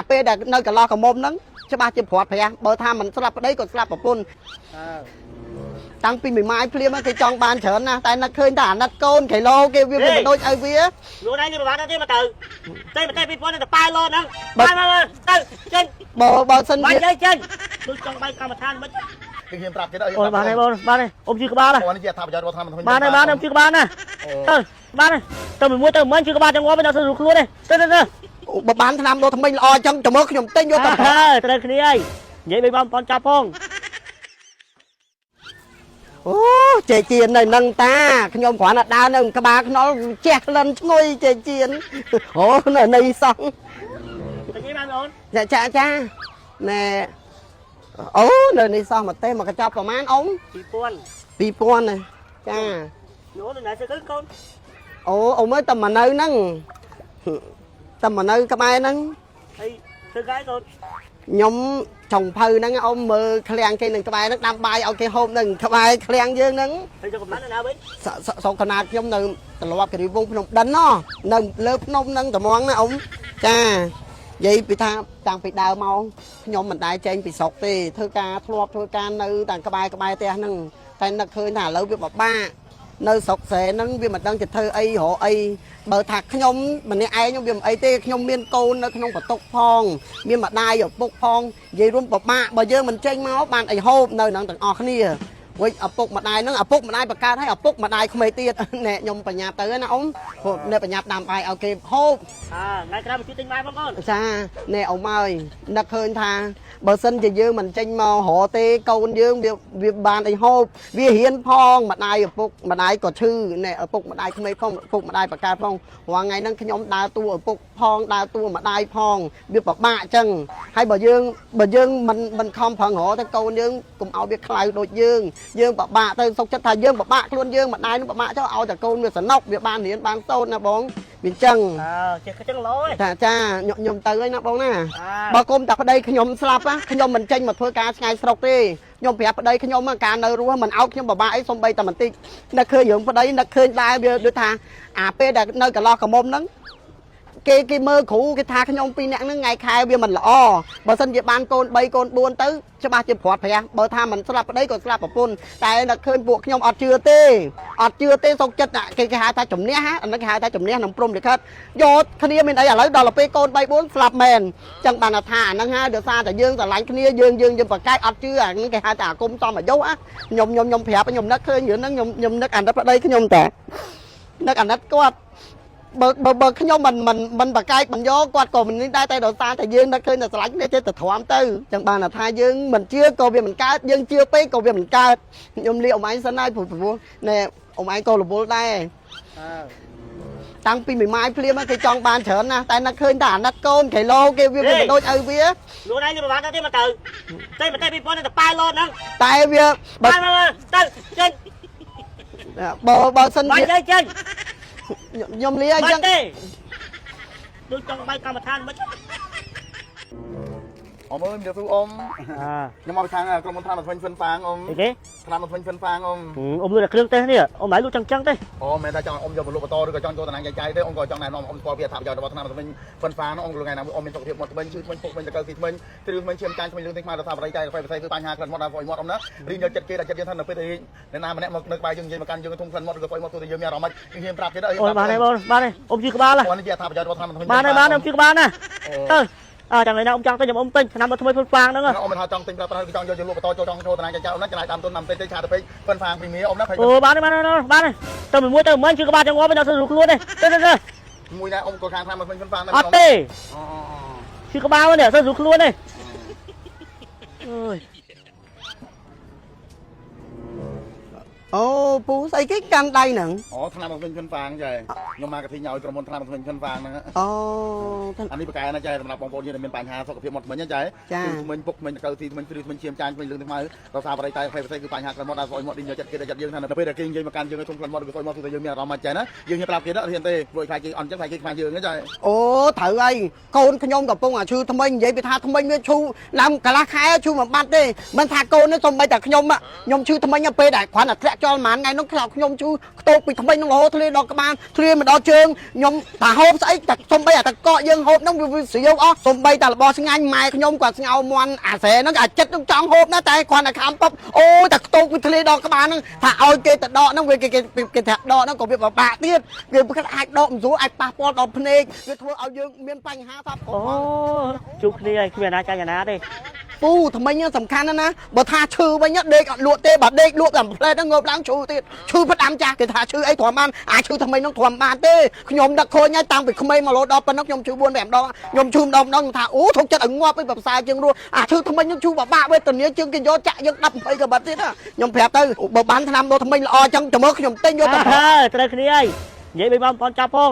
ពេលដែលនៅកន្លោះកមុំហ្នឹងច្បាស់ជាព្រាត់ប្រាសបើថាមិនស្លាប់ប្តីក៏ស្លាប់ប្រពន្ធតាំងពីមួយម៉ាយភ្លាមគេចង់បានច្រើនណាស់តែនឹកឃើញតែអាណិតកូនគីឡូគេវាមិនដូចឲ្យវាខ្លួនឯងប្រវត្តិទេមកទៅពីប៉ុនទៅប៉ែលោហ្នឹងទៅចេញបើសិនវាចេញដូចចង់បាយកម្មដ្ឋានមិនខ្ញុំប្រាប់គេដល់អូបានហើយបានហើយអ៊ំជឿក្បាលអូនេះជាថាប្រយោជន៍រដ្ឋាភិបាលបានហើយបានអ៊ំជឿក្បាលណាទៅបានហើយទៅមួយទៅមិនជឿក្បាលទាំងងាប់មិនដល់ស្រួលខ្លួនទេទៅបើបានឆ្នាំដូរថ្មិញល្អអញ្ចឹងចាំមើលខ្ញុំទិញយកទៅត្រូវគ្នាហើយនិយាយបីបងប៉ុនចាប់ផងអូចេជៀននៅនឹងតាខ្ញុំគ្រាន់តែដើរនៅក្បាលខ្នុលជះក្លិនឈ្ងុយចេជៀនអូនៅនេះសោះទៅនិយាយបានអូនចាណែអូនៅនេះសោះមកទេមកកញ្ចប់ប្រហែលអ៊ំ2000ណាចាអូននៅទៅកូនអូអ៊ំមើលតែមកនៅហ្នឹងតែមកនៅក្បែរហ្នឹងហើយធ្វើកាយកូនខ្ញុំចង់ភៅហ្នឹងអ៊ំមើលឃ្លាំងគេនឹងក្បែរហ្នឹងដាំបាយឲ្យគេហូបនឹងក្បែរឃ្លាំងយើងហ្នឹងហើយយកកំណត់ណាវិញសោកកណាតខ្ញុំនៅត្រឡប់គិរីវងភ្នំដិននៅលើភ្នំហ្នឹងត្មងណាអ៊ំចានិយាយពីថាតាំងពីដើមមកខ្ញុំមិនដែរចេញពីស្រុកទេធ្វើការធ្លាប់ធ្វើការនៅតាមក្បែរផ្ទះហ្នឹងតែនឹកឃើញថាឥឡូវវាពិបាកនៅស្រុកស្រែហ្នឹងវាមិនដឹងจะធ្វើអីរកអីបើថាខ្ញុំម្នាក់ឯងវាមិនអីទេខ្ញុំមានកូននៅក្នុងបន្ទុកផងមានម្ដាយឪពុកផងនិយាយរួមពិបាកបើយើងមិនចេញមកបានអីហូបនៅហ្នឹងទាំងអស់គ្នាវិញឪពុកម្ដាយហ្នឹងឪពុកម្ដាយបង្កើតឲ្យឪពុកម្ដាយក្មេងទៀតណែខ្ញុំបញ្ញាទៅណាអ៊ំណែបញ្ញាដាំបាយឲ្យគេហូបថ្ងៃក្រោយមកជួយទិញបាយបងប្អូនចាណែអ៊ំអើយនឹកឃើញថាបើសិនជាយើងមិនចេញមករកទេកូនយើងវាបានអីហូបវារៀនផងម្ដាយឪពុកម្ដាយក៏ឈឺណែឪពុកម្ដាយក្មេងផងឪពុកម្ដាយបង្កើតផងរាល់ថ្ងៃហ្នឹងខ្ញុំដើរតួឪពុកផងដើរតួម្ដាយផងវាពិបាកអញ្ចឹងហើយបើយើងមិនខំប្រឹងរកទៅកូនយើងកុំឲ្យវាខ្លៅដូចយើងពិបាកទៅសុខចិត្តថាយើងពិបាកខ្លួនយើងម្ដាយនឹងពិបាកចុះឲ្យតែកូនវាសនុកវាបានរៀនបានសូត្រណាបងវាអញ្ចឹងចេះចឹងឡយចាខ្ញុំទៅហើយណាបងណាបើគុំតែប្តីខ្ញុំស្លាប់ខ្ញុំមិនចេញមកធ្វើការឆ្ងាយស្រុកទេខ្ញុំប្រាប់ប្តីខ្ញុំការនៅរស់មិនឲ្យខ្ញុំពិបាកអីសំបីតែបន្តិចនឹកឃើញរឿងប្តីនឹកឃើញដែរវាដូចថាពេលដែលនៅកន្លោះកមុំហ្នឹងគេមើលគ្រូគេថាខ្ញុំពីរនាក់ហ្នឹងថ្ងៃខែវាមិនល្អបើសិនជាបានកូន3កូន4ទៅច្បាស់ជាព្រាត់ប្រាសបើថាមិនស្លាប់ប្តីក៏ស្លាប់ប្រពន្ធតែនឹកឃើញពួកខ្ញុំអត់ជឿទេសុកចិត្តគេហៅថាជំនះអានេះគេហៅថាជំនះនឹងព្រំលិខិតយកគ្នាមានអីឥឡូវដល់ទៅពេលកូន3 4ស្លាប់មែនអញ្ចឹងបានថាអាហ្នឹងហើយដោយសារតែយើងស្រឡាញ់គ្នាយើងបកកាយអត់ជឿអានេះគេហៅថាអាគុំសមអាយុខ្ញុំប្រាប់ខ្ញុំនឹកឃើញរឿងហ្នឹងខ្ញុំនឹកអាណិតប្តីខ្ញុំតានឹកអាណិតគាត់បើខ្ញុំមិនបកាយមិនយកគាត់ក៏មិននេះដែរតែដោយសារតែយើងនឹកឃើញតែស្រឡាញ់គ្នាចេះតែទ្រាំទៅចឹងបានថាយើងមិនជឿក៏វាមិនកើតយើងជឿពេកក៏វាមិនកើតខ្ញុំលាអ៊ំឯងសិនហើយព្រោះណែអ៊ំឯងក៏រវល់ដែរតាំងពីមួយម៉ាយភ្លាមគេចង់បានច្រើនណាស់តែនឹកឃើញតែអាណិតកូនគីឡូគេវាមិនដូចឲ្យវាខ្លួនឯងប្រវត្តិទេមកទៅពីប៉ុនទៅប៉ែលោហ្នឹងតែវាទៅចេញបើសិនវាចេញខ្ញុំលាអញ្ចឹងទេដូចចង់បាយកម្មដ្ឋានមិនអ៊ំអើយមានទូអ៊ំខ្ញុំមកពីខាងក្រុមហ៊ុនថ្នាំថ្មីហ្វិនហ្វាងអ៊ំអីគេថ្នាំថ្មីហ្វិនហ្វាងអ៊ំលក់តែគ្រឿងទេសនេះអ៊ំមិនលក់ចឹងទេអូមែនតែចង់អ៊ំយកមកលក់បន្តឬក៏ចង់ចូលតំណែងចាយទេអ៊ំក៏ចង់ណែនាំអ៊ំស្គាល់ពីអត្ថប្រយោជន៍របស់ថ្នាំថ្មីហ្វិនហ្វាងនោះអ៊ំថ្ងៃណាមួយអ៊ំមានសុខភាពមាត់ថ្មីឈឺថ្មីពុកថ្មីតកៅស៊ីថ្មីទ្រឹស្ថ្មីឈាមចាញ់ថ្មីលឿនទីខ្មៅរដ្ឋាភិបាលចាយកាហ្វេផ្សេងគឺបញ្ហាក្លិនមាត់ដល់ហ្វុយមាត់អ៊ំណារីយកចិត្តគេដាក់ចិត្តយើងថានៅពេលដែលអ្នកណាម្នាក់មកនៅក្បែរយើងនិយាយមកកាន់យើងធំក្លិនមាត់ឬក៏ហ្វុយមាត់ទូទៅយើងមានអារម្មណ៍មិនខ្ញុំប្រាប់គេដែរអូបានហើយអ៊ំជឿក្បាលអូនេះជាអត្ថប្រយោជន៍របស់ថ្នាំថ្មីបានអ៊ំជឿក្បាលណាទៅចាំថ្ងៃណាអ៊ំចង់ទៅខ្ញុំអ៊ំទិញឆ្នាំថ្មីហ្វិនហ្វាងហ្នឹងអ៊ំមិនថាចង់ទិញប្រាប់ចង់យកលក់បន្តចូលចង់ចូលតំណែងចាយអ៊ំណាចំណាយតាមទុនតាមពេកទេឆាទៅពេកហ្វិនហ្វាងព្រីមៀអ៊ំណាអូបានហើយទៅមួយទៅមិនជឿក្បាលទាំងងាប់មិនដល់ស្រួលខ្លួនទេទៅមួយណាអ៊ំក៏ខាងថ្នាំថ្មីហ្វិនហ្វាងអត់ទេជឿក្បាលនេះស្រួលខ្លួនទេអើយអូពូស្អីគេកាន់ដៃហ្នឹងអូថ្នាំថ្មីហ្វិនហ្វាងចាខ្ញុំមកកធីញឲ្យក្រុមហ៊ុនថ្នាំថ្មីហ្វិនហ្វាងហ្នឹងអូអានេះបកែណាចាសម្រាប់បងប្អូនយើងដែលមានបញ្ហាសុខភាពមាត់ថ្មីចាថ្មីពុកថ្មីតកៅទីថ្មីទ្រឹស្ថ្មីឈាមចាញ់ថ្មីលឿនថ្មីដល់សារបរិយាកាសផ្សេងគឺបញ្ហាក្លិនមាត់ដល់ស្អុយមាត់ឌីយកចិត្តគេដាក់ចិត្តយើងថានៅពេលដែលគេនិយាយមកកាន់យើងធំក្លិនមាត់ឬក៏ស្អុយមាត់គឺយើងមានអារម្មណ៍មិនចាណាយើងហ៊ានប្រាប់គេដល់ហ៊ានទេព្រោះខ្លាចគេអន់ចឹងខ្លាចគេខ្មាស់យើងចាអូត្រូវហើយកូនខ្ញុំកំពុងអាឈឺថ្មីនិយាយពីថាថ្មីវាឈូឡើងកន្លះខែឈឺមិនបាត់ទេមិនថាកូននេះសូម្បីតែខ្ញុំឈឺថ្មីពេលដែលគ្រាន់តែធ្លាក់ ចោលហ្មងថ្ងៃនោះខ្លោចខ្ញុំជូខ្ទោកពីថ្មីនឹងរហូតធ្លាដល់ក្បាលធ្លាមកដល់ជើងខ្ញុំតាហូបស្អីតែសំបីអាតកកយើងហូបហ្នឹងវាស្រាវអស់សំបីតារបស់ស្ងាញ់ម៉ែខ្ញុំគាត់ស្ងោមន់អាស្រែហ្នឹងអាចិត្តនឹងចង់ហូបណាតែគាត់តែខំពប់អូយតែខ្ទោកពីធ្លាដល់ក្បាលហ្នឹងថាឲ្យគេទៅដកហ្នឹងវាគេថាដកហ្នឹងក៏វាពិបាកទៀតវាមិនអាចដកមិនស្រួលអាចប៉ះពាល់ដល់ភ្នែកវាធ្វើឲ្យយើងមានបញ្ហាសព អូជួបគ្នាគ្មានណាចាញ់ណាទេ ពូថ្មីសំខាន់ណាស់បើថាឈឺវិញដេកអត់លក់ទេបើដេកលក់តែផ្លែហ្នឹងងើបឡើងឈឺទៀតឈឺផ្ដាំចាស់គេថាឈឺអីគ្រាន់បានអាចឈឺថ្មីហ្នឹងគ្រាន់បានទេខ្ញុំដឹកឃើញហើយតាំងពីក្មេងមករហូតដល់ប៉ុណ្ណឹងខ្ញុំឈឺ4 5ដងខ្ញុំឈឺម្ដងថាអូធុកចិត្តឲ្យងាប់ឯងប្រសើរជាងរស់អាឈឺថ្មីហ្នឹងឈឺបបាក់វេទនាជាងគេយកចាក់យើង10 20ក៏បាត់ទៀតខ្ញុំប្រាប់ទៅបើបានឆ្នាំដល់ថ្មីល្អចឹងចាំមើលខ្ញុំទិញយកទៅ ត្រូវគ្នាហើយនិយាយបីបងបងចាប់ផង